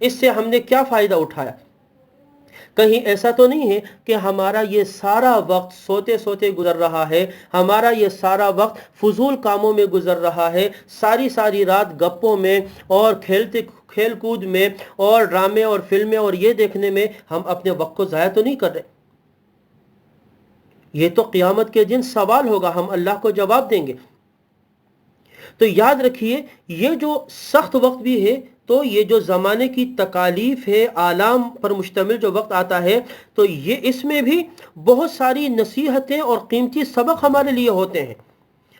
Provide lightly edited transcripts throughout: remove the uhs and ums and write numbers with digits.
اس سے ہم نے کیا فائدہ اٹھایا؟ کہیں ایسا تو نہیں ہے کہ ہمارا یہ سارا وقت سوتے سوتے گزر رہا ہے، ہمارا یہ سارا وقت فضول کاموں میں گزر رہا ہے، ساری ساری رات گپوں میں اور کھیل کود میں اور ڈرامے اور فلمیں اور یہ دیکھنے میں ہم اپنے وقت کو ضائع تو نہیں کر رہے؟ یہ تو قیامت کے دن سوال ہوگا، ہم اللہ کو جواب دیں گے۔ تو یاد رکھیے، یہ جو سخت وقت بھی ہے، تو یہ جو زمانے کی تکالیف ہے، آلام پر مشتمل جو وقت آتا ہے، تو یہ اس میں بھی بہت ساری نصیحتیں اور قیمتی سبق ہمارے لیے ہوتے ہیں۔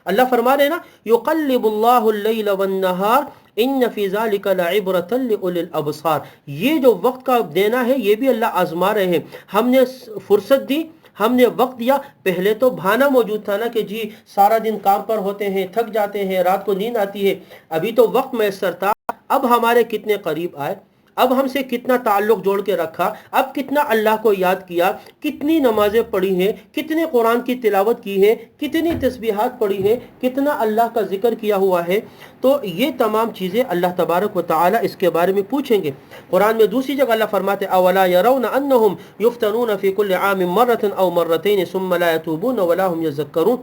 اللہ فرما رہے ہیں نا، یقلب اللہ اللیل والنہار ان فی ذلک لعبرۃ لأولی الابصار، یہ جو وقت کا دینا ہے یہ بھی اللہ آزما رہے ہیں۔ ہم نے فرصت دی، ہم نے وقت دیا، پہلے تو بہانہ موجود تھا نا کہ جی سارا دن کام پر ہوتے ہیں، تھک جاتے ہیں، رات کو نیند آتی ہے، ابھی تو وقت میسر تھا۔ اب ہمارے کتنے قریب آئے، اب ہم سے کتنا تعلق جوڑ کے رکھا، اب کتنا اللہ کو یاد کیا، کتنی نمازیں پڑھی ہیں، کتنے قرآن کی تلاوت کی ہے، کتنی تسبیحات پڑھی ہیں، کتنا اللہ کا ذکر کیا ہوا ہے۔ تو یہ تمام چیزیں اللہ تبارک و تعالی اس کے بارے میں پوچھیں گے۔ قرآن میں دوسری جگہ اللہ فرماتے اولا يرون انہم یفتنون فی کل عام مرۃ او مرتین ثم لا یتوبون ولا هم یذکرون،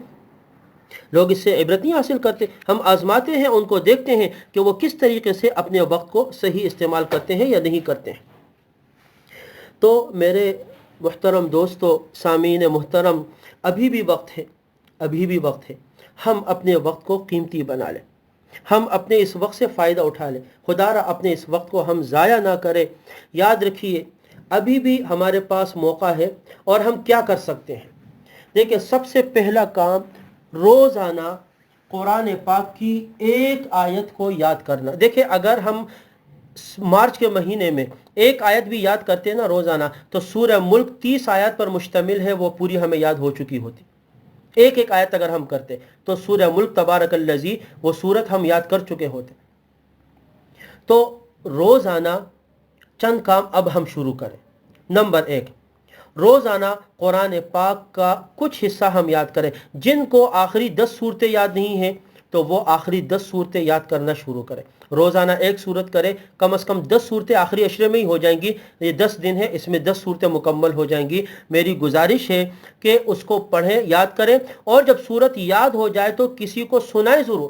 لوگ اس سے عبرت نہیں حاصل کرتے، ہم آزماتے ہیں، ان کو دیکھتے ہیں کہ وہ کس طریقے سے اپنے وقت کو صحیح استعمال کرتے ہیں یا نہیں کرتے ہیں۔ تو میرے محترم دوستو، سامعین محترم، ابھی بھی وقت ہے، ابھی بھی وقت ہے، ہم اپنے وقت کو قیمتی بنا لیں، ہم اپنے اس وقت سے فائدہ اٹھا لیں، خدا را اپنے اس وقت کو ہم ضائع نہ کریں۔ یاد رکھیے، ابھی بھی ہمارے پاس موقع ہے اور ہم کیا کر سکتے ہیں۔ دیکھیں، سب سے پہلا کام روزانہ قرآن پاک کی ایک آیت کو یاد کرنا۔ دیکھیں، اگر ہم مارچ کے مہینے میں ایک آیت بھی یاد کرتے نا روزانہ، تو سورہ ملک 30 آیات پر مشتمل ہے، وہ پوری ہمیں یاد ہو چکی ہوتی۔ ایک ایک آیت اگر ہم کرتے تو سورہ ملک تبارک الذی، وہ سورت ہم یاد کر چکے ہوتے۔ تو روزانہ چند کام اب ہم شروع کریں۔ نمبر 1، روزانہ قرآن پاک کا کچھ حصہ ہم یاد کریں۔ جن کو آخری 10 صورتیں یاد نہیں ہیں تو وہ آخری 10 صورتیں یاد کرنا شروع کریں۔ روزانہ ایک صورت کریں، کم از کم 10 صورتیں آخری عشرے میں ہی ہو جائیں گی۔ یہ 10 دن ہے، اس میں 10 صورتیں مکمل ہو جائیں گی۔ میری گزارش ہے کہ اس کو پڑھیں، یاد کریں، اور جب صورت یاد ہو جائے تو کسی کو سنائیں ضرور،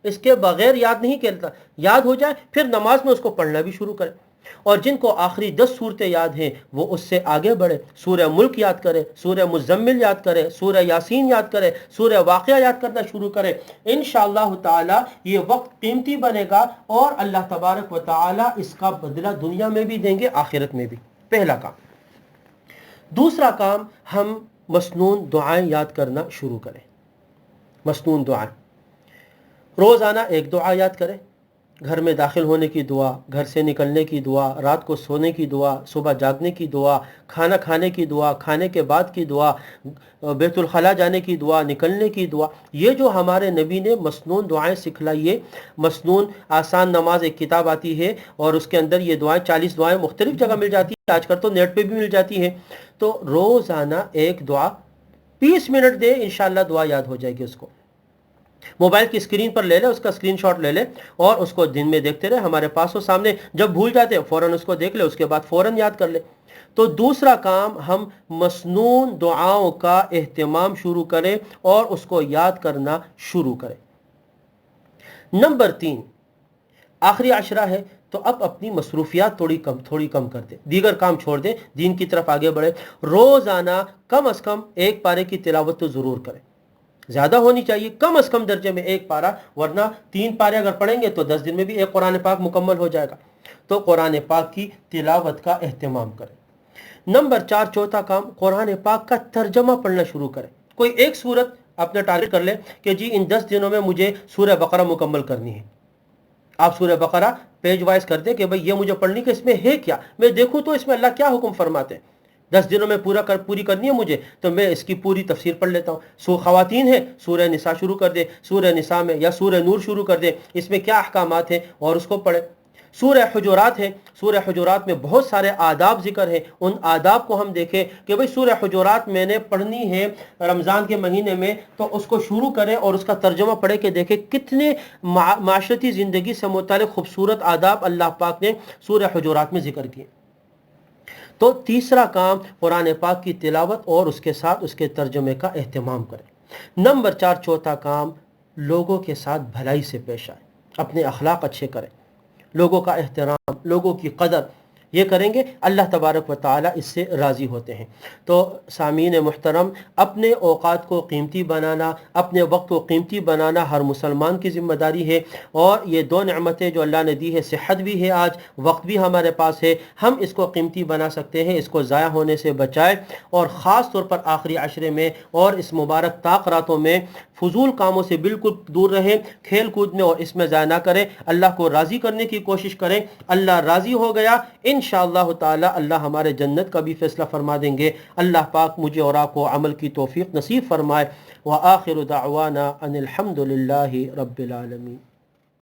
اس کے بغیر یاد نہیں کرتا۔ یاد ہو جائے پھر نماز میں اس کو پڑھنا بھی شروع کریں۔ اور جن کو آخری 10 صورتیں یاد ہیں وہ اس سے آگے بڑھے، سورہ ملک یاد کرے، سورہ مزمل یاد کرے، سورہ یاسین یاد کرے، سورہ واقعہ یاد کرنا شروع کرے۔ انشاءاللہ تعالی یہ وقت قیمتی بنے گا اور اللہ تبارک و تعالی اس کا بدلہ دنیا میں بھی دیں گے، آخرت میں بھی۔ پہلا کام۔ دوسرا کام، ہم مسنون دعائیں یاد کرنا شروع کریں۔ مسنون دعائیں روزانہ ایک دعا یاد کریں۔ گھر میں داخل ہونے کی دعا، گھر سے نکلنے کی دعا، رات کو سونے کی دعا، صبح جاگنے کی دعا، کھانا کھانے کی دعا، کھانے کے بعد کی دعا، بیت الخلاء جانے کی دعا، نکلنے کی دعا۔ یہ جو ہمارے نبی نے مسنون دعائیں سکھلائی ہے، مسنون آسان نماز ایک کتاب آتی ہے اور اس کے اندر یہ دعائیں 40 دعائیں مختلف جگہ مل جاتی ہیں، آج کل تو نیٹ پہ بھی مل جاتی ہیں۔ تو روزانہ ایک دعا 20 منٹ دے، انشاءاللہ دعا یاد ہو جائے گی اس کو۔ موبائل کی اسکرین پر لے لے، اس کا اسکرین شاٹ لے لے اور اس کو دن میں دیکھتے رہے، ہمارے پاس ہو سامنے، جب بھول جاتے ہیں فوراً اس کو دیکھ لے، اس کے بعد فوراً یاد کر لے۔ تو دوسرا کام، ہم مسنون دعاؤں کا اہتمام شروع کریں اور اس کو یاد کرنا شروع کریں۔ نمبر 3، آخری عشرہ ہے تو اب اپنی مصروفیات تھوڑی کم کر دیں، دیگر کام چھوڑ دیں، دین کی طرف آگے بڑھیں۔ روزانہ کم از کم ایک پارے کی تلاوت تو ضرور کریں، زیادہ ہونی چاہیے، کم از کم درجے میں ایک پارہ، ورنہ 3 پارے اگر پڑھیں گے تو 10 دن میں بھی ایک قرآن پاک مکمل ہو جائے گا۔ تو قرآن پاک کی تلاوت کا اہتمام کریں۔ نمبر 4، چوتھا کام، قرآن پاک کا ترجمہ پڑھنا شروع کریں۔ کوئی ایک سورت اپنا ٹارگٹ کر لیں کہ جی ان 10 دنوں میں مجھے سورہ بقرہ مکمل کرنی ہے۔ آپ سورہ بقرہ پیج وائز کر دیں کہ بھئی یہ مجھے پڑھنی کہ اس میں ہے کیا، میں دیکھوں تو اس میں اللہ کیا حکم فرماتے ہیں۔ 10 دنوں میں پوری کرنی ہے مجھے، تو میں اس کی پوری تفسیر پڑھ لیتا ہوں۔ خواتین ہیں، سورہ نساء شروع کر دیں، سورہ نساء میں یا سورہ نور شروع کر دیں، اس میں کیا احکامات ہیں اور اس کو پڑھیں۔ سورہ حجرات ہے، سورہ حجرات میں بہت سارے آداب ذکر ہیں، ان آداب کو ہم دیکھیں کہ بھئی سورہ حجرات میں نے پڑھنی ہے رمضان کے مہینے میں، تو اس کو شروع کریں اور اس کا ترجمہ پڑھے کہ دیکھیں کتنے معاشرتی زندگی سے متعلق خوبصورت آداب اللہ پاک نے سورہ حجرات میں ذکر کیے۔ تو تیسرا کام قرآن پاک کی تلاوت اور اس کے ساتھ اس کے ترجمے کا اہتمام کریں۔ نمبر 4 چوتھا کام، لوگوں کے ساتھ بھلائی سے پیش آئیں، اپنے اخلاق اچھے کریں، لوگوں کا احترام، لوگوں کی قدر، یہ کریں گے اللہ تبارک و تعالیٰ اس سے راضی ہوتے ہیں۔ تو سامعین محترم، اپنے اوقات کو قیمتی بنانا، اپنے وقت کو قیمتی بنانا ہر مسلمان کی ذمہ داری ہے، اور یہ دو نعمتیں جو اللہ نے دی ہے، صحت بھی ہے، آج وقت بھی ہمارے پاس ہے، ہم اس کو قیمتی بنا سکتے ہیں، اس کو ضائع ہونے سے بچائیں، اور خاص طور پر آخری عشرے میں اور اس مبارک طاق راتوں میں فضول کاموں سے بالکل دور رہیں، کھیل کود میں اور اس میں ضائع نہ کریں، اللہ کو راضی کرنے کی کوشش کریں۔ اللہ راضی ہو گیا انشاءاللہ تعالی اللہ ہمارے جنت کا بھی فیصلہ فرما دیں گے۔ اللہ پاک مجھے اور آپ کو عمل کی توفیق نصیب فرمائے۔ وآخر دعوانا ان الحمد للہ رب العالمین۔